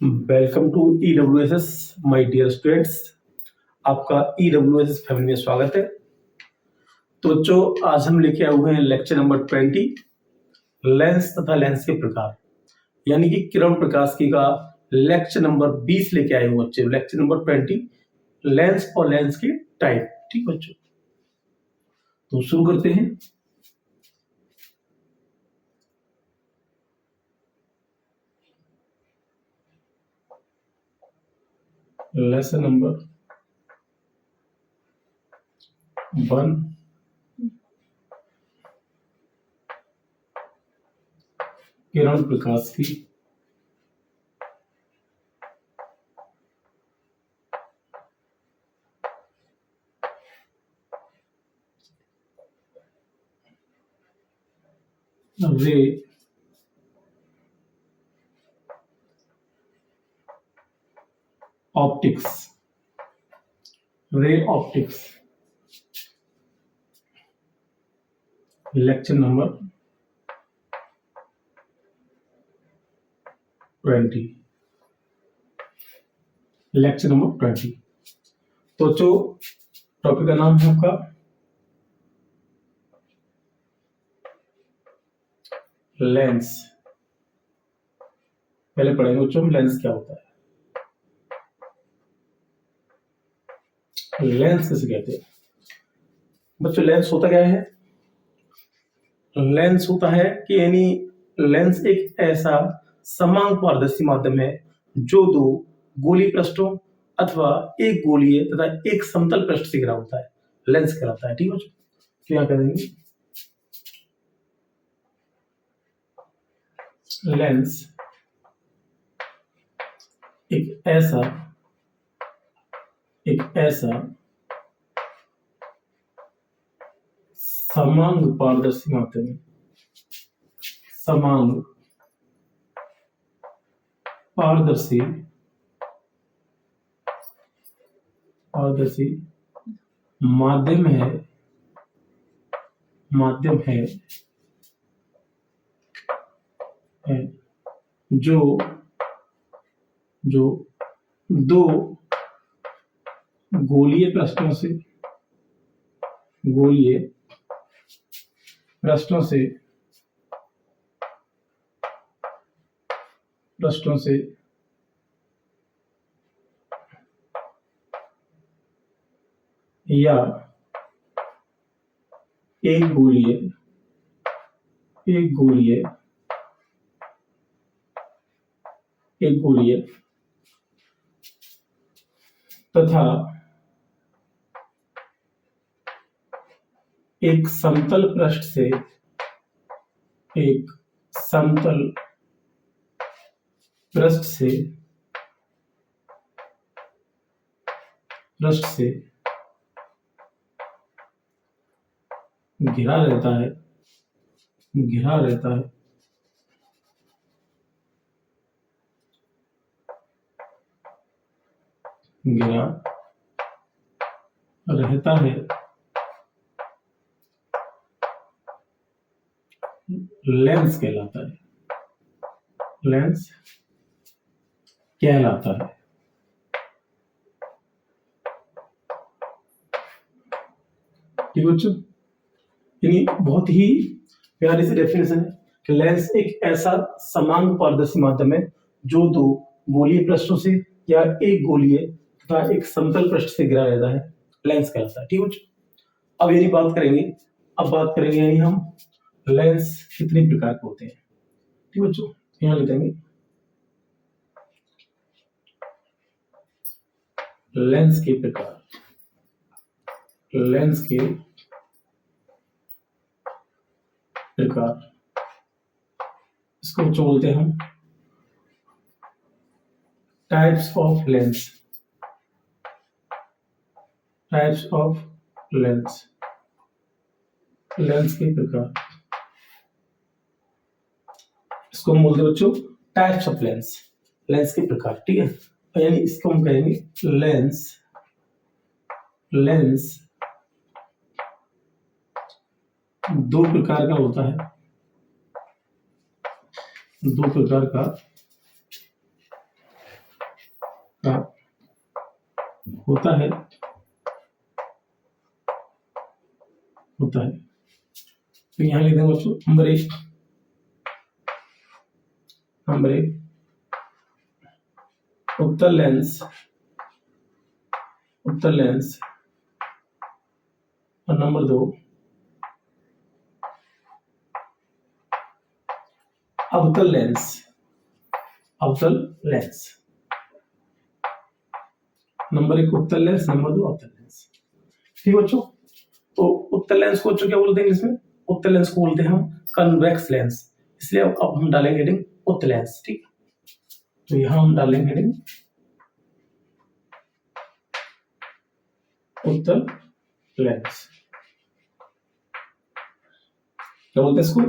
Welcome to EWSS my dear students. आपका EWSS family में स्वागत है। तो जो आज हम लेके आए हुए हैं लेक्चर नंबर 20 लेंस तथा लेंस के प्रकार, यानी कि किरण प्रकाशिकी का लेक्चर नंबर 20 लेके आए हुए बच्चे। लेक्चर नंबर 20 लेंस और लेंस के टाइप। ठीक बच्चों, तो शुरू करते हैं। लेसन नंबर 1 किरण प्रकाशिकी ray optics. Ray optics lecture number 20। Lecture number 20। तो जो टॉपिक का नाम है आपका लेंस। पहले पढ़ेंगे बच्चों लेंस क्या होता है। लेंस किसे कहते हैं बच्चों? लेंस होता क्या है? लेंस होता है कि यानी लेंस एक ऐसा समान पारदर्शी माध्यम है जो दो गोलीय पृष्ठों अथवा एक गोलीय तथा एक समतल पृष्ठ से घिरा होता है। लेंस कहलाता है। ठीक है बच्चों, तो यहाँ करेंगे लेंस एक ऐसा समांग पारदर्शी माध्यम है। समांग पारदर्शी माध्यम है जो दो गोलीय पृष्ठों से या एक गोलीय तथा एक समतल पृष्ठ से घिरा रहता है। घिरा रहता है लेंस कहलाता है। ठीक बच्चों, यानी बहुत ही प्यारी सी डेफिनेशन है कि लेंस एक ऐसा समान पारदर्शी माध्यम है जो दो गोलीय पृष्ठों से या एक गोलीय तथा एक समतल पृष्ठ से घिरा रहता है। लेंस कहलाता है। ठीक बच्चों, अब यदि बात करेंगे यानी हम लेंस कितने प्रकार के होते हैं। ठीक बच्चों, यहाँ लिख देंगे लेंस के प्रकार। इसको बच्चों बोलते हैं हम टाइप्स ऑफ लेंस। लेंस के प्रकार, इसको हम बोलते हैं बच्चों टाइप्स ऑफ लेंस के प्रकार। ठीक है, यानी इसको हम कहेंगे लेंस दो प्रकार का होता है। होता है तो यहाँ लिख देंगे बच्चों नंबर एक उत्तल लेंस और नंबर 2 अवतल लेंस। नंबर 1 उत्तल लेंस, नंबर 2 अवतल लेंस। ठीक बच्चों, तो उत्तल लेंस को क्या बोलते हैं इसमें? उत्तल लेंस को बोलते हैं हम कन्वेक्स लेंस, इसलिए अब हम डालेंगे हेडिंग उत्तल लेंस। ठीक, तो यहां हम डालेंगे हेडिंग उत्तल लेंस। क्या बोलते हैं इसको?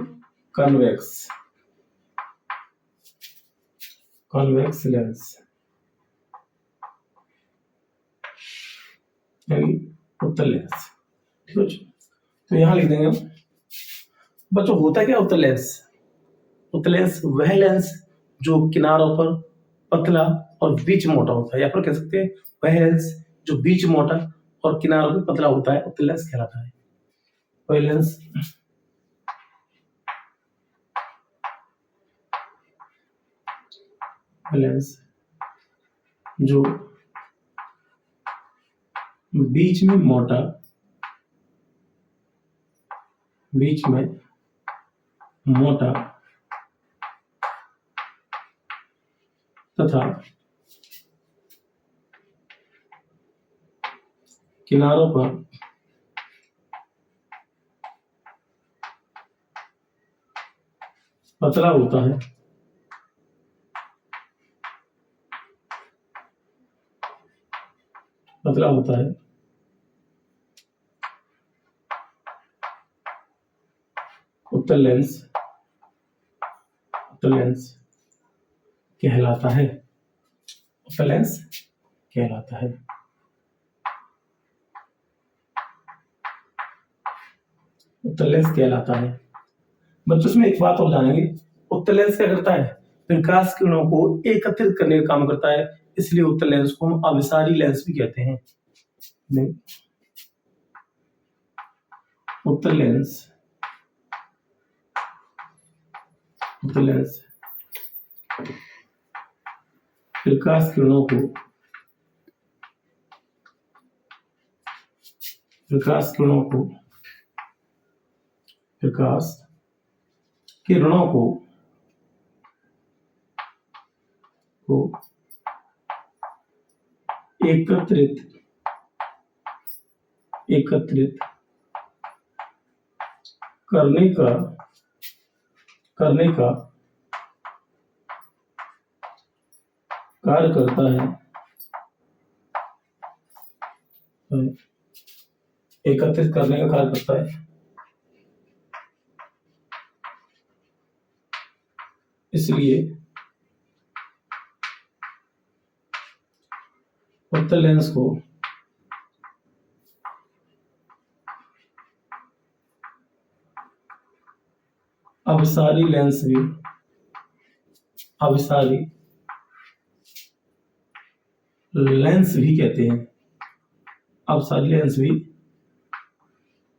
कन्वेक्स लेंस यानी उत्तल लेंस। ठीक है, तो यहां लिख देंगे हम बच्चों होता क्या उत्तल लेंस? उत्तल लेंस वह लेंस जो किनारों पर पतला और बीच मोटा होता है, या फिर कह सकते हैं वह लेंस जो बीच मोटा और किनारों पर पतला होता है, उत्तल लेंस कहलाता है। वह लेंस जो बीच में मोटा तथा किनारों पर पतला होता है, उत्तल लेंस कहलाता है। उत्तल लेंस कहलाता है। बच्चों इसमें एक बात और जानेंगे, उत्तल लेंस क्या करता है? प्रकाश किरणों को एकत्रित करने का काम करता है, इसलिए उत्तल लेंस को हम अभिसारी लेंस भी कहते हैं। उत्तल लेंस प्रकाश किरणों को एकत्रित करने का कार्य करता है। एकत्रित करने का कार्य करता है, इसलिए उत्तल लेंस को अभिसारी लेंस भी कहते हैं। अभिसारी लेंस भी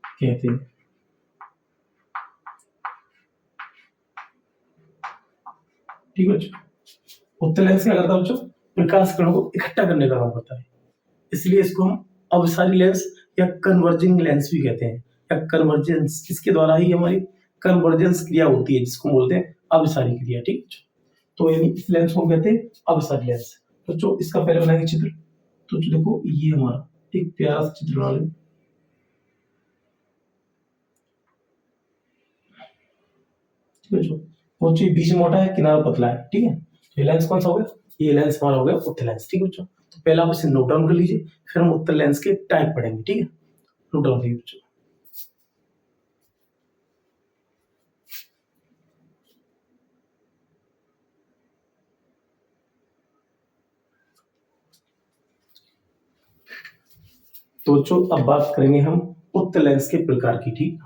कहते हैं। ठीक है बच्चों, उत्तल लेंस क्या करता है बच्चों? प्रकाश किरणों को इकट्ठा करने का काम करता है, इसलिए इसको हम अभिसारी लेंस या कन्वर्जिंग लेंस भी कहते हैं, या कन्वर्जेंस, इसके द्वारा ही हमारी कन्वर्जेंस क्रिया होती है, जिसको बोलते हैं अभिसारी क्रिया। ठीक, तो यानी इस लेंस को कहते हैं अभिसारी लेंस। तो जो इसका पहले बनाएंगे चित्र, तो जो देखो ये हमारा एक प्यारा सा चित्र बना लें। ठीक है, वो चीज बीच मोटा है, किनारा पतला है। ठीक है, ये लेंस कौन सा हो गया? ये लेंस हमारा हो गया उत्तल लेंस। ठीक है बच्चों, तो पहले आप इसे नोट डाउन कर लीजिए, फिर हम उत्तल लेंस के टाइप पढ़ेंगे। ठीक है, नोट डाउन कीजिए बच्चों। तो बच्चों अब बात करेंगे हम उत्तल लेंस के प्रकार की। ठीक,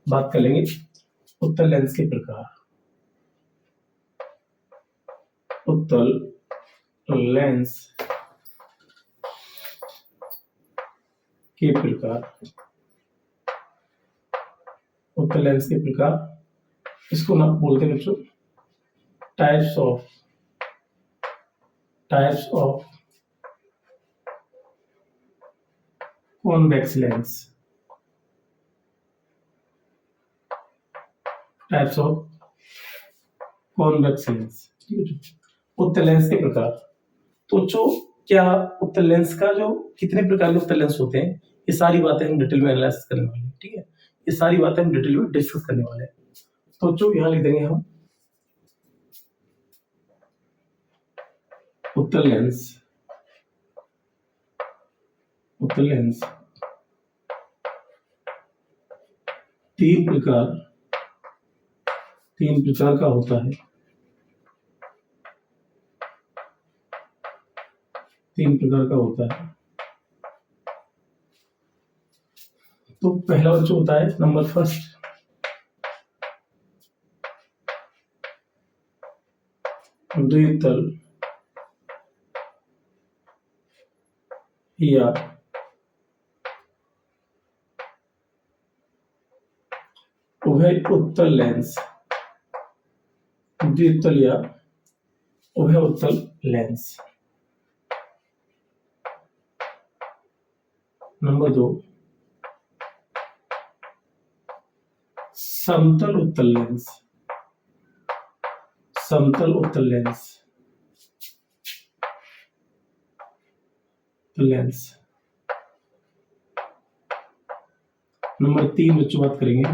बात कर लेंगे उत्तल लेंस के प्रकार। उत्तल लेंस के प्रकार, उत्तल लेंस के प्रकार, इसको ना बोलते हैं बच्चों types of convex lens, types of convex lens, उत्तल लेंस के प्रकार। तो जो क्या उत्तल लेंस का जो कितने प्रकार के उत्तल लेंस होते हैं, ये सारी बातें हम डिटेल में एनालाइज करने वाले हैं, ठीक है। ये सारी बातें हम डिटेल में डिस्कस करने वाले हैं। तो जो यहाँ लिख देंगे हम उत्तल लेंस, तीन प्रकार का होता है, तो पहला जो होता है नंबर फर्स्ट द्वितल या उभय उत्तल लेंस, द्वितल या उभय उत्तल लेंस। नंबर दो समतल उत्तल लेंस, नंबर तीन बच्चों बात करेंगे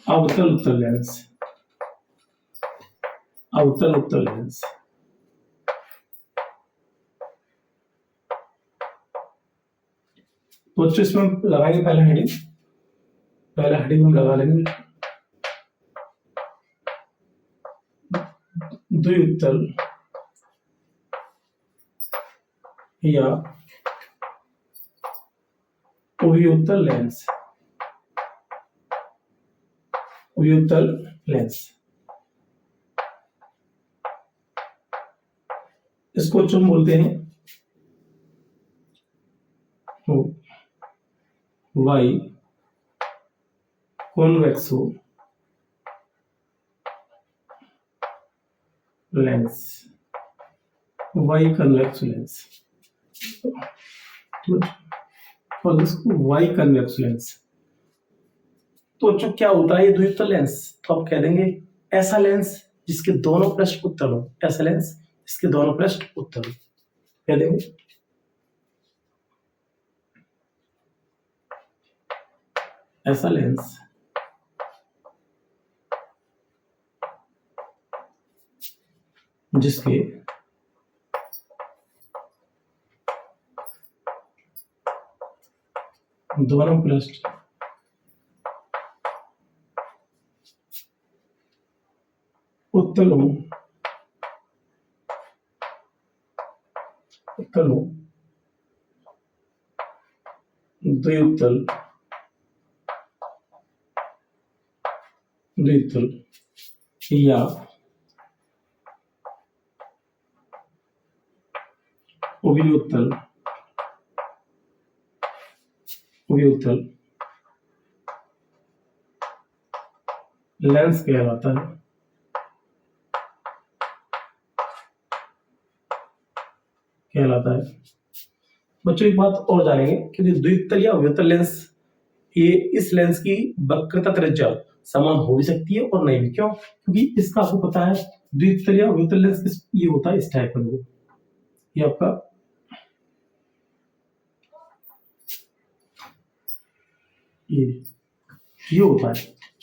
अवतल उत्तल लेंस, तो बच्चों इसमें हम लगाएंगे पहला हेडिंग हम लगा लेंगे द्विउत्तल या उभयोत्तल लेंस, इसको हम बोलते हैं Y convexo lens, Y convex lens, और इसको वाई कन्वेक्स लेंस। तो जो क्या होता है ये द्विउत्तल लेंस, तो आप कह देंगे ऐसा लेंस जिसके दोनों पृष्ठ उत्तल हो, ऐसा लेंस जिसके दोनों पृष्ठ उत्तल हो, कह देंगे ऐसा लेंस जिसके दोनों पृष्ठ उत्तल हो, द्विउत्तल या उभयोत्तल लेंस कहलाता है। बच्चों एक बात और जानेंगे कि जो द्विउत्तल या उभयोत्तल लेंस, ये इस लेंस की वक्रता त्रिज्या समान हो भी सकती है और नहीं भी। क्यों? क्योंकि इसका आपको पता है द्विउत्तल या उभयोत्तल लेंस ये होता है इस टाइप का, ये आपका ये होता है,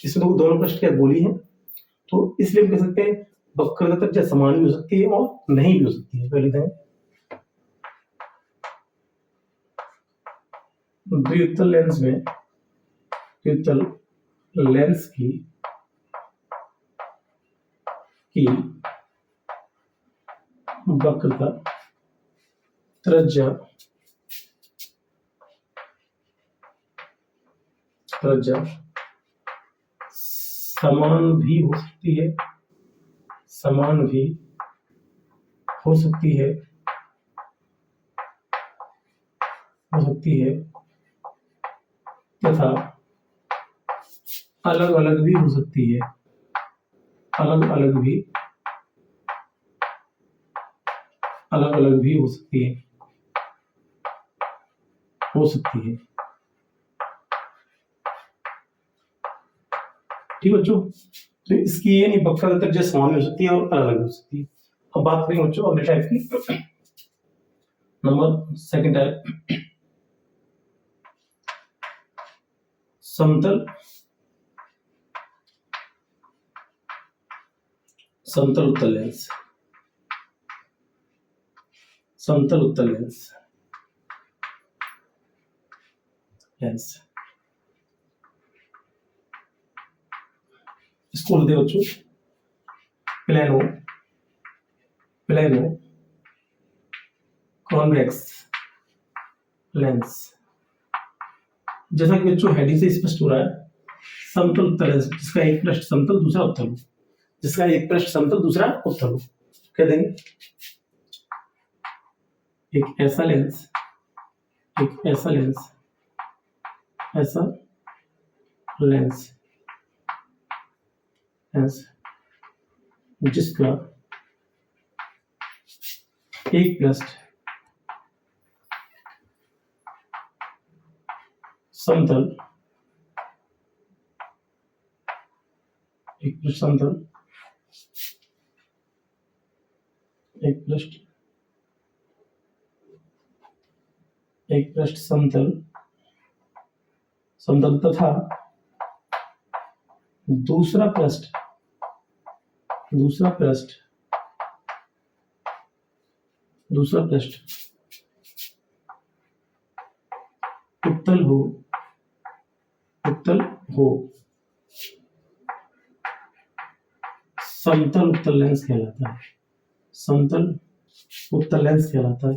इसमें तो दोनों पृष्ठ क्या गोली है, तो इसलिए हम कह सकते हैं वक्रता त्रिज्या समान भी हो सकती है और नहीं भी हो सकती है। पहले देखें द्विउत्तल लेंस की वक्रता त्रिज्या समान भी हो सकती है हो सकती है तथा अलग अलग भी हो सकती है, अलग अलग भी हो सकती है, ठीक बच्चों। तो इसकी ये नहीं वक्रता त्रिज्या समान हो सकती है और अलग अलग हो सकती है। अब बात करेंगे बच्चों अगले टाइप की, नंबर सेकंड टाइप, समतल समतल उत्तल लेंस, समतल उत्तल लेंस इसको बोलते हैं बच्चों प्लेनो कॉन्वेक्स लेंस। जैसा कि बच्चों हेडिंग से स्पष्ट हो रहा है, समतल उत्तल लेंस जिसका एक पृष्ठ समतल दूसरा उत्तल हो, जिसका एक पृष्ठ समतल दूसरा उत्तल हो, कह देंगे एक ऐसा लेंस जिसका एक पृष्ठ समतल एक पृष्ठ समतल तथा दूसरा पृष्ठ उत्तल हो समतल उत्तल लेंस कहलाता है। समतल उत्तल लेंस कहलाता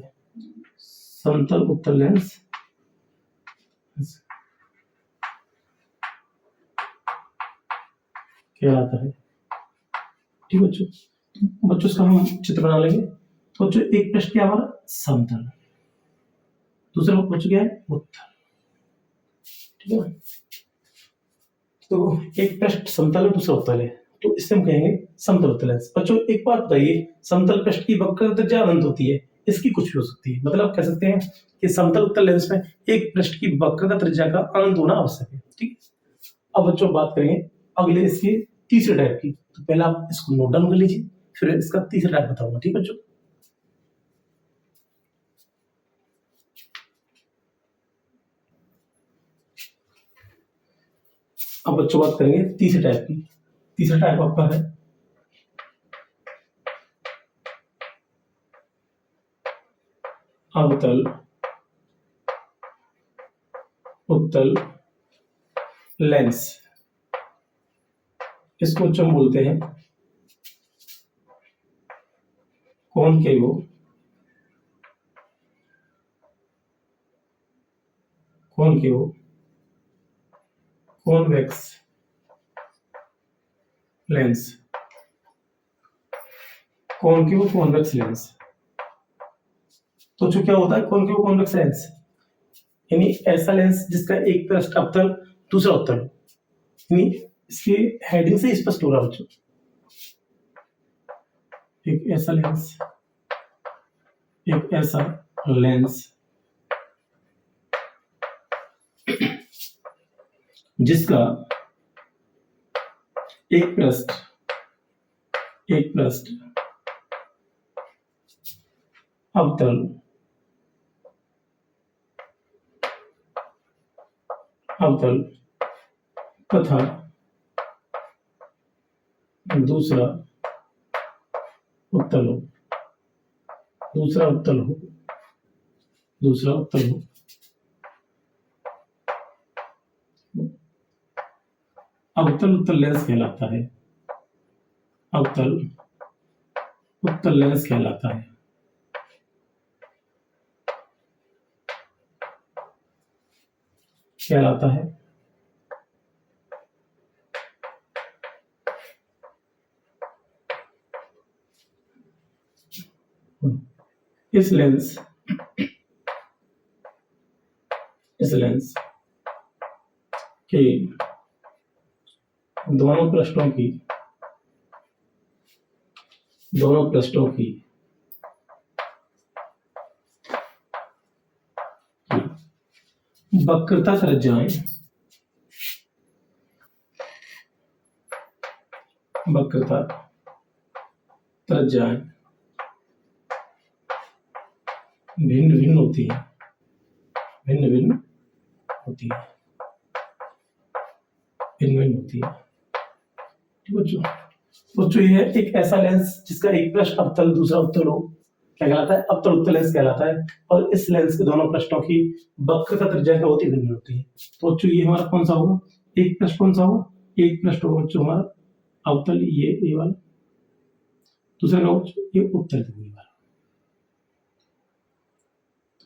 है। ठीक बच्चों, इसका हम चित्र बना लेंगे। तो बच्चों एक पृष्ठ क्या हमारा समतल, दूसरा बच्चों क्या है उत्तल, ठीक है। तो एक पृष्ठ समतल है दूसरा उत्तल है, तो इससे हम कहेंगे समतल उत्तल लेंस। बच्चों एक बात बताइए, समतल पृष्ठ की वक्रता त्रिज्या अनंत होती है, इसकी कुछ भी हो सकती है, मतलब आप कह सकते हैं कि समतल उत्तल लेंस में एक पृष्ठ की वक्रता त्रिज्या का अनंत होना आवश्यक है, ठीक। अब बच्चों बात करेंगे अगले इसके तीसरे टाइप की, तो पहले आप इसको नोट डाउन कर लीजिए, फिर इसका तीसरा टाइप बताऊंगा, ठीक बच्चों। अब बच्चों बात करेंगे तीसरे टाइप की। तीसरा टाइप आपका है अवतल उत्तल लेंस। इसको हम बोलते हैं concave convex lens, concave convex lens. तो जो क्या होता है कॉनकेव कॉन्वेक्स लेंस, यानी ऐसा लेंस जिसका एक पृष्ठ अवतल दूसरा उत्तल, यानी इसकी हेडिंग से स्पष्ट हो रहा है बच्चों, एक ऐसा लेंस जिसका एक पृष्ठ अवतल तथा दूसरा उत्तल हो, अवतल उत्तल लेंस कहलाता है, अवतल उत्तल लेंस कहलाता है। इस लेंस इस लेंस के दोनों पृष्ठों की वक्रता त्रिज्याएं भिन्न भिन्न होती है। ठीक बच्चों ये एक ऐसा लेंस जिसका एक पृष्ठ अवतल दूसरा उत्तल हो, क्या कहलाता है? अवतल उत्तल लेंस कहलाता है। और इस लेंस के दोनों पृष्ठों की वक्रता त्रिज्या क्या होती है? भिन्न होती है। तो बच्चों ये हमारा कौन सा होगा? एक पृष्ठ कौन सा होगा? एक पृष्ठ होगा बच्चों हमारा अवतल, ये वाला। दूसरा क्या होगा? ये उत्तल वाला।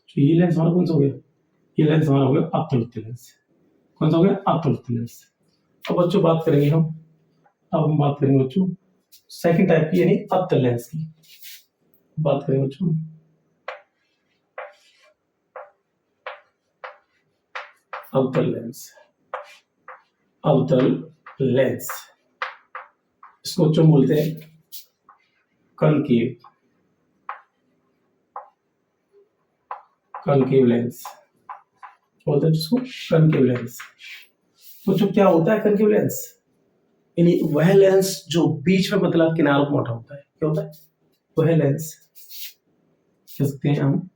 तो ये लेंस हमारा कौन सा हो गया? ये लेंस हमारा हो गया अवतल उत्तल लेंस। कौन सा हो गया? अवतल उत्तल लेंस। अब बच्चों बात करेंगे बच्चों सेकंड टाइप की, यानी अवतल लेंस की बात करेंगे बच्चों। अवतल लेंस इसको बच्चों बोलते हैं कनकेव लेंस बोलते हैं जिसको कनकेव लेंस। तो जो क्या होता है कनकेव लेंस? यानी वह लेंस जो बीच में पतला किनारों पर मोटा होता है। क्या होता है? वह लेंस कह सकते हैं हम,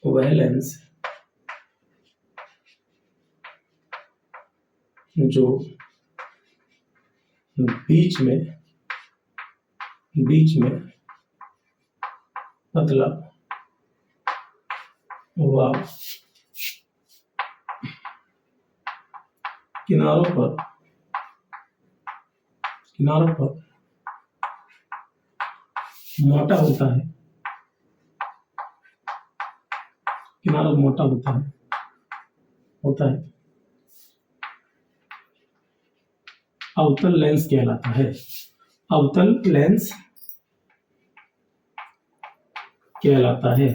वह लेंस जो बीच में पतला व किनारों पर मोटा होता है, किनारों मोटा होता है अवतल लेंस कहलाता है। अवतल लेंस कहलाता है।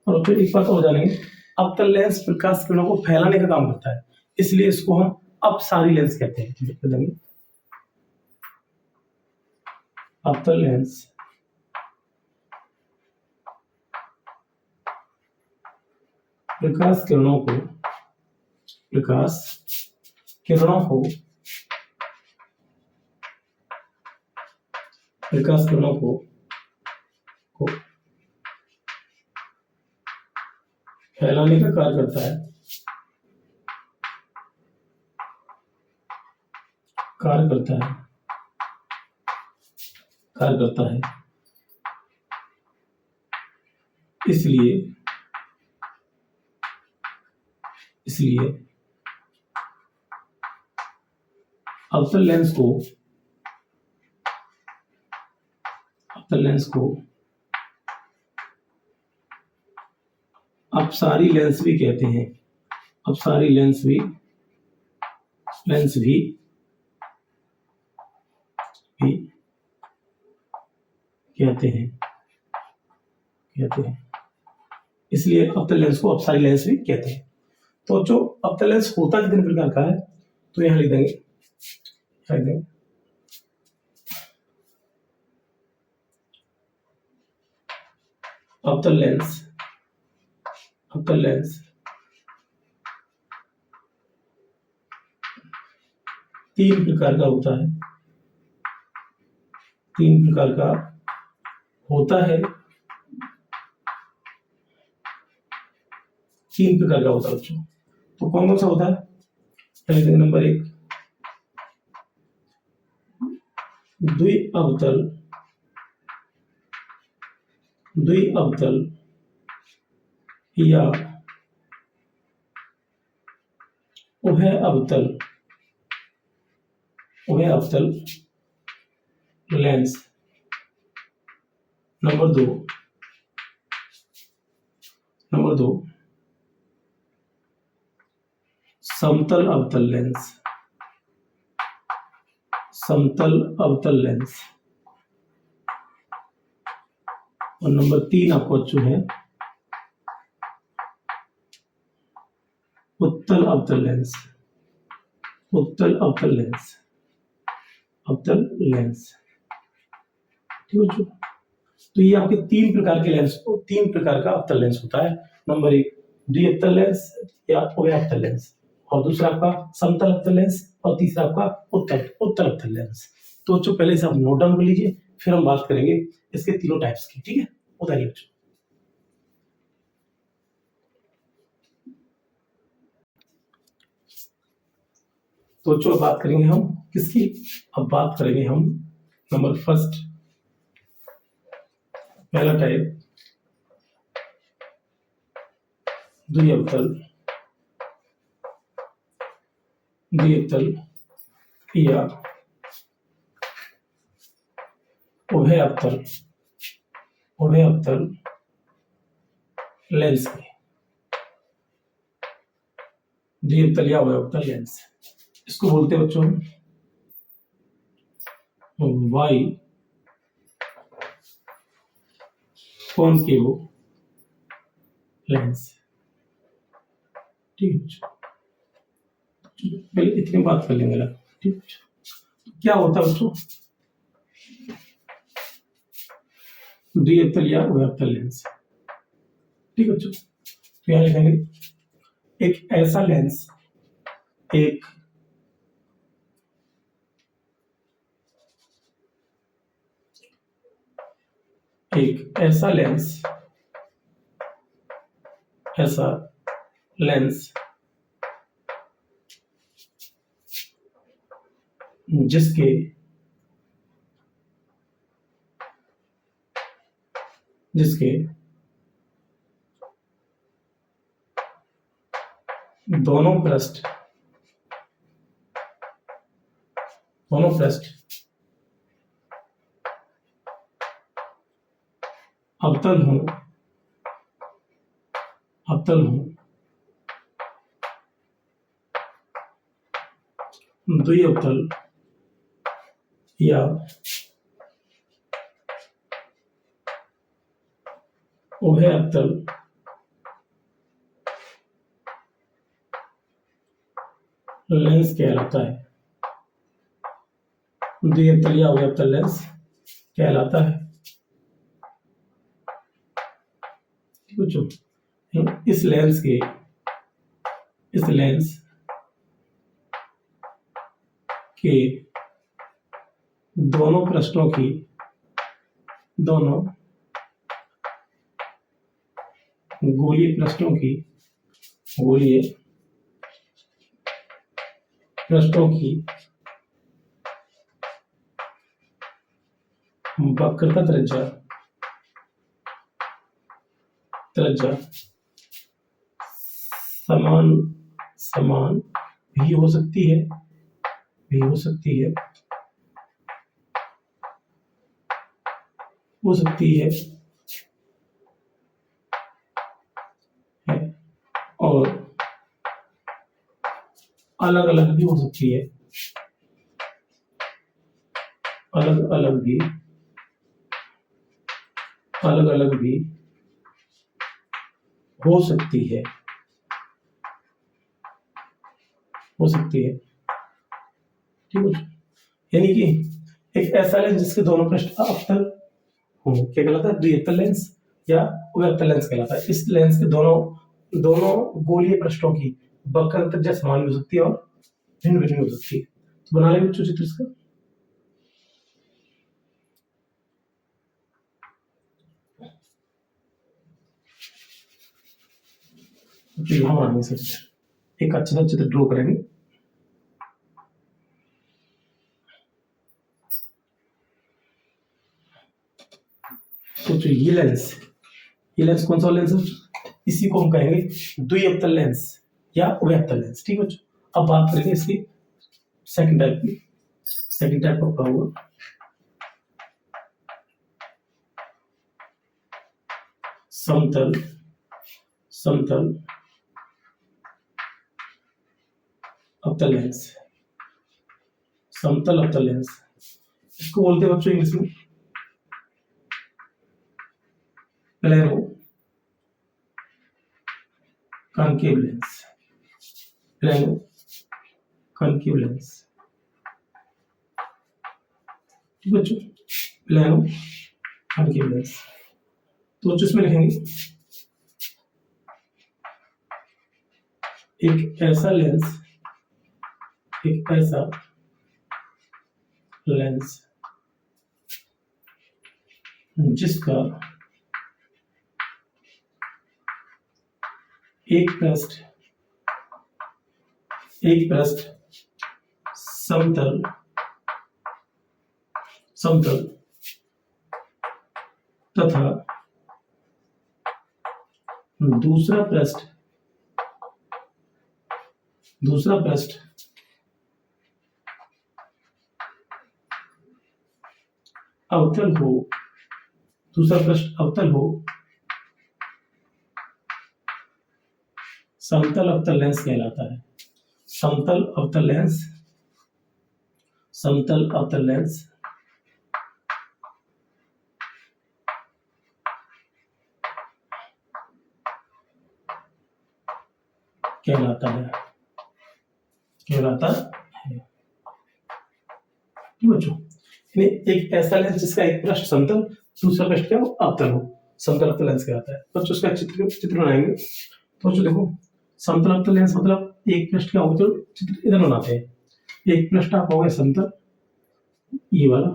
और फिर एक बात और जानेंगे, अवतल लेंस प्रकाश किरणों को फैलाने का काम करता है, इसलिए इसको हम अपसारी लेंस कहते हैं। अवतल लेंस प्रकाश किरणों को फैलाने का कार्य करता है। इसलिए अवतल लेंस को अपसारी लेंस भी कहते हैं। अपसारी लेंस भी कहते हैं। इसलिए अवतल लेंस को अपसारी लेंस भी कहते हैं। तो जो अवतल लेंस होता कितने प्रकार का है, तो यहां लिख देंगे अवतल लेंस 3 प्रकार का होता है। 3 प्रकार का होता है। 3 प्रकार का होता है बच्चों। तो कौन कौन सा होता है? पहले नंबर 1 द्विअवतल या उभय अवतल लेंस। नंबर 2 समतल अवतल लेंस। और नंबर 3 आपको बच्चों है उत्तल अवतल लेंस। उत्तल अवतल लेंस, अवतल लेंस, ठीक है बच्चों। तो ये आपके 3 प्रकार के लेंस, 3 प्रकार का अवतल लेंस होता है। नंबर 1 द्विअवतल लेंस या उभयअवतल लेंस, और दूसरा आपका समतल अवतल लेंस, और तीसरा आपका उत्तल उत्तल अवतल लेंस। तो बच्चों पहले से आप नोट डाउन कर लीजिए, फिर हम बात करेंगे इसके तीनों टाइप्स की, ठीक है। उतारिए बच्चों। तो बच्चों बात करेंगे हम किसकी, अब बात करेंगे हम नंबर फर्स्ट, पहला टाइप द्विअवतल, द्विअवतल या उभयअवतल, उभयअवतल लेंस की, द्विअवतल या उभयअवतल लेंस, इसको बोलते हैं बच्चों वाई कॉनकेव लेंस, ठीक है। पहले इतनी बात कर लेंगे, ठीक है। क्या होता है बच्चों द्विअवतल या उभयअवतल लेंस, ठीक है बच्चों। तो यहां लिखेंगे एक ऐसा लेंस, एक ऐसा लेंस, ऐसा लेंस जिसके दोनों पृष्ठ अवतल हों, द्विअवतल या उभयअवतल लेंस कहलाता है, द्विअवतल या उभयअवतल लेंस कहलाता है। बच्चों इस लेंस के दोनों पृष्ठों की, दोनों गोलीय पृष्ठों की वक्रता त्रिज्या समान भी हो सकती है, और अलग अलग भी हो सकती है, अलग अलग भी हो सकती है, ठीक है। यानी कि एक ऐसा लेंस जिसके दोनों पृष्ठ अवतल हो, क्या कहलाता है, द्विअवतल लेंस या उभयअवतल लेंस कहलाता है। इस लेंस के दोनों गोलीय पृष्ठों की वक्रता त्रिज्या समान भी हो सकती है और भिन्न भिन्न हो सकती है। तो बना लेंगे बच्चों चित्र इसका। हम आने से एक अच्छा सा चित्र ड्रॉ करेंगे। तो जो ये लेंस कौन सा लेंस है, इसी को हम कहेंगे द्विअवतल लेंस या उभयअवतल लेंस, ठीक है बच्चों। अब बात करेंगे इसकी सेकंड टाइप की। सेकंड टाइप का होगा समतल अवतल लेंस, समतल अवतल लेंस, इसको बोलते हैं बच्चों इंग्लिश में plano concave lens, plano concave lens. ठीक बच्चों, प्लेनो कॉनकेव लेंस। तो बच्चों इसमें लिखेंगे एक ऐसा लेंस जिसका एक पृष्ठ समतल तथा दूसरा पृष्ठ अवतल हो, समतल अवतल लेंस कहलाता है। समतल अवतल लेंस कहलाता है। बच्चों, एक ऐसा लेंस जिसका एक पृष्ठ समतल, दूसरा पृष्ठ क्या हो, अवतल हो, समतल अवतल लेंस कहलाता है। बच्चों उसका चित्र बनाएंगे। तो बच्चों देखो, समतल अवतल लेंस मतलब एक पृष्ठ का अवतल चित्र इधर बनाते हैं। एक पृष्ठ आप होगा समतल, ये वाला,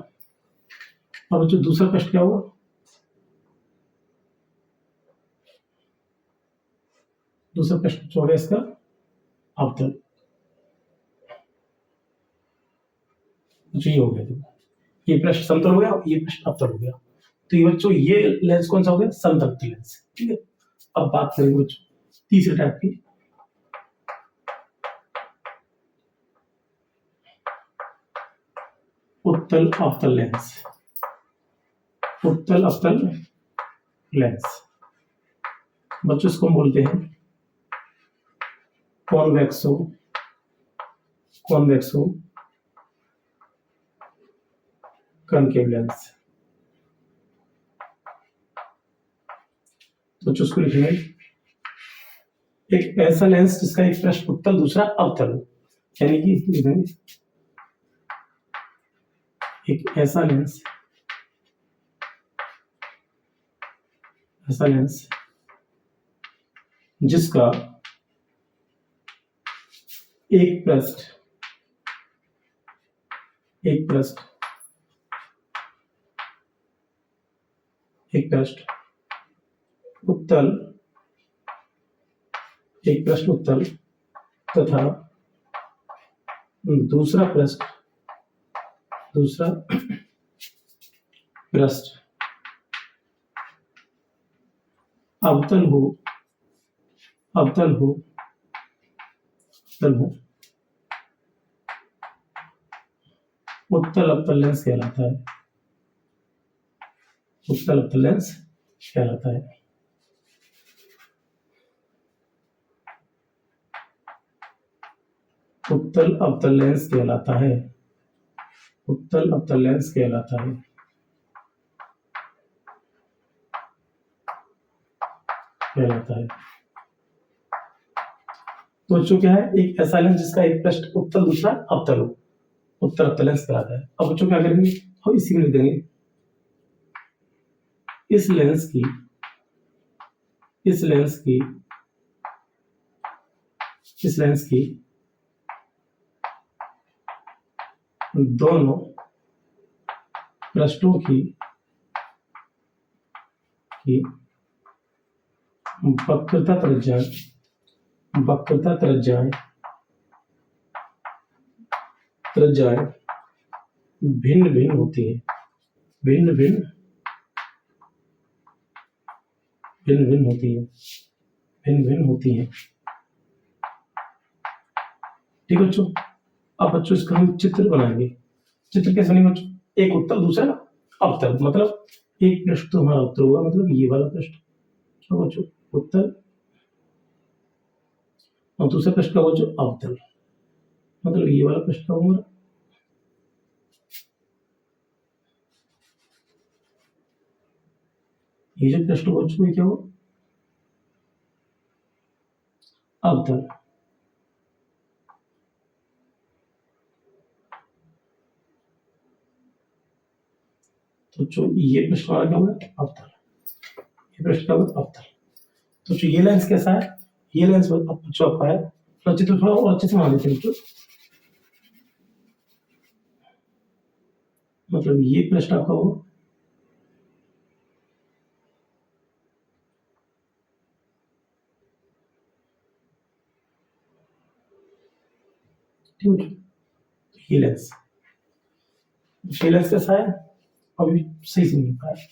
और बच्चों दूसरा पृष्ठ क्या होगा, दूसरा पृष्ठ जो होगा इसका अवतल। ये हो गया, देखो ये पृष्ठ समतल हो गया, ये पृष्ठ अवतल हो गया। तो ये बच्चों ये लेंस कौन सा हो गया, समतल अवतल लेंस। ठीक है, अब बात करेंगे बच्चों तीसरे टाइप की, उत्तल अवतल लेंस। उत्तल अवतल लेंस बच्चों इसको हम बोलते हैं कॉन्वेक्सो कॉनकेव लेंस। बच्चों इसको लिखेंगे एक ऐसा लेंस जिसका एक पृष्ठ उत्तल दूसरा अवतल हो, यानी कि लिखेंगे एक ऐसा लेंस जिसका एक पृष्ठ उत्तल तथा दूसरा पृष्ठ अवतल हो उत्तल अवतल लेंस कहलाता है। उत्तल अवतल लेंस कहलाता है। उत्तल अवतल लेंस कहलाता है। उत्तल अवतल लेंस कहलाता है। तो बच्चों क्या है, एक ऐसा लेंस जिसका एक पृष्ठ उत्तल दूसरा अवतल हो, उत्तल अवतल लेंस कहलाता है। अब बच्चों क्या करेंगे, हम इसी में लिख देंगे इस लेंस की दोनों पृष्ठों की वक्रता त्रिज्याएं भिन्न होती हैं। भिन्न होती हैं। ठीक है बच्चों, अब बच्चों इसका हम चित्र बनाएंगे। चित्र कैसे बनेगा बच्चों, एक उत्तल दूसरा अवतल, मतलब एक पृष्ठ तो हमारा उत्तल होगा, मतलब ये वाला पृष्ठ, तो बच्चों उत्तल, और दूसरा पृष्ठ का बच्चों अवतल, मतलब ये वाला पृष्ठ का होगा। ये जो प्रश्न बच्चों में क्या हो, अवतल। तो जो ये प्रश्न आ गया अवतल, ये प्रश्न क्या होगा अवतल। तो जो ये लेंस कैसा है, ये लेंस बच्चों आपका है, तो चित्र थोड़ा और अच्छे से मान लेते हैं बच्चों। मतलब ये प्रश्न आपका हो, ठीक है। ये लेंस कैसा है, अभी सही से नहीं पाया।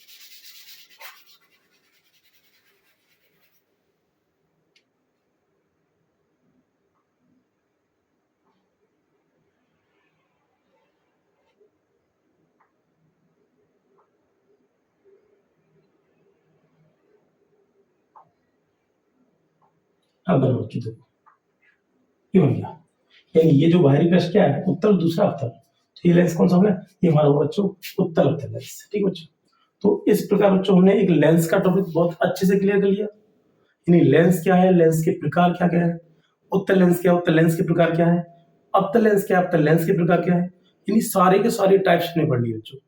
अब बना बच्चों देखो, ये बन गया, यानी ये जो बाहरी प्रश्न क्या है, उत्तर, दूसरा अवतल। तो ये लेंस कौन सा हो गया, ये हमारा होगा बच्चों उत्तल अवतल लेंस। ठीक बच्चों, तो इस प्रकार बच्चों हमने एक लेंस का टॉपिक बहुत अच्छे से क्लियर कर लिया। यानी लेंस क्या है, लेंस के प्रकार क्या क्या है, उत्तल लेंस क्या है, उत्तल लेंस के प्रकार क्या है, अवतल लेंस क्या है, अवतल लेंस के प्रकार क्या है, यानी सारे के सारे टाइप्स हमने पढ़ लिए बच्चों।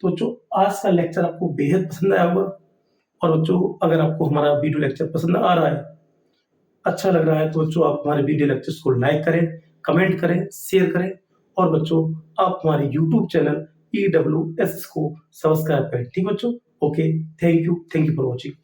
तो जो आज का लेक्चर आपको बेहद पसंद आया होगा, और बच्चों अगर आपको हमारा वीडियो लेक्चर पसंद आ रहा है, अच्छा लग रहा है, तो बच्चों आप हमारे वीडियो लेक्चर्स को लाइक करें, कमेंट करें, शेयर करें, और बच्चों आप हमारे यूट्यूब चैनल EWS को सब्सक्राइब करें। ठीक बच्चों, okay, thank you for watching.